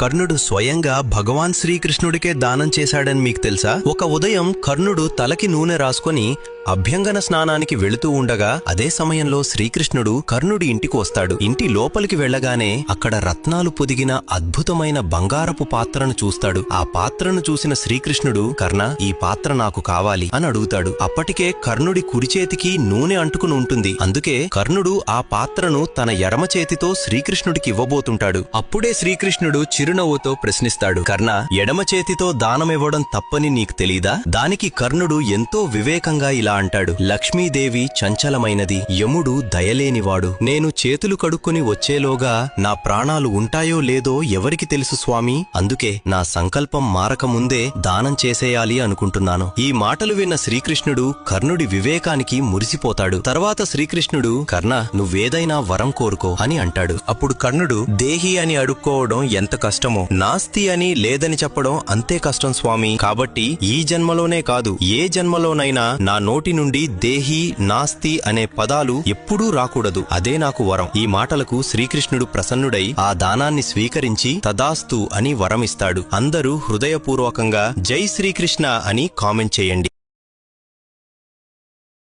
కర్ణుడు స్వయంగా భగవాన్ శ్రీకృష్ణుడికే దానం చేశాడని మీకు తెలుసా? ఒక ఉదయం కర్ణుడు తలకి నూనె రాసుకొని అభ్యంగన స్నానానికి వెళుతూ ఉండగా అదే సమయంలో శ్రీకృష్ణుడు కర్ణుడి ఇంటికి వస్తాడు. ఇంటి లోపలికి వెళ్లగానే అక్కడ రత్నాలు పొదిగిన అద్భుతమైన బంగారపు పాత్రను చూస్తాడు. ఆ పాత్రను చూసిన శ్రీకృష్ణుడు, కర్ణ, ఈ పాత్ర నాకు కావాలి అని అడుగుతాడు. అప్పటికే కర్ణుడి కుడి చేతికి నూనె అంటుకుని ఉంటుంది. అందుకే కర్ణుడు ఆ పాత్రను తన ఎడమ చేతితో శ్రీకృష్ణుడికి ఇవ్వబోతుంటాడు. అప్పుడే శ్రీకృష్ణుడు చిరునవ్వుతో ప్రశ్నిస్తాడు, కర్ణ, ఎడమ చేతితో దానమివ్వడం తప్పని నీకు తెలీదా? దానికి కర్ణుడు ఎంతో వివేకంగా ఇలా అంటాడు, లక్ష్మీదేవి చంచలమైనది, యముడు దయలేనివాడు. నేను చేతులు కడుక్కుని వచ్చేలోగా నా ప్రాణాలు ఉంటాయో లేదో ఎవరికి తెలుసు స్వామి? అందుకే నా సంకల్పం మారకముందే దానం చేసేయాలి అనుకుంటున్నాను. ఈ మాటలు విన్న శ్రీకృష్ణుడు కర్ణుడి వివేకానికి మురిసిపోతాడు. తర్వాత శ్రీకృష్ణుడు, కర్ణ, నువ్వేదైనా వరం కోరుకో అని అంటాడు. అప్పుడు కర్ణుడు, దేహి అని అడుక్కోవడం ఎంత కష్టమో, నాస్తి అని లేదని చెప్పడం అంతే కష్టం స్వామి. కాబట్టి ఈ జన్మలోనే కాదు, ఏ జన్మలోనైనా నా నోటి నుండి దేహి, నాస్తి అనే పదాలు ఎప్పుడూ రాకూడదు. అదే నాకు వరం. ఈ మాటలకు శ్రీకృష్ణుడు ప్రసన్నుడై ఆ దానాన్ని స్వీకరించి తదాస్తు అని వరమిస్తాడు. అందరూ హృదయపూర్వకంగా జై శ్రీకృష్ణ అని కామెంట్ చేయండి.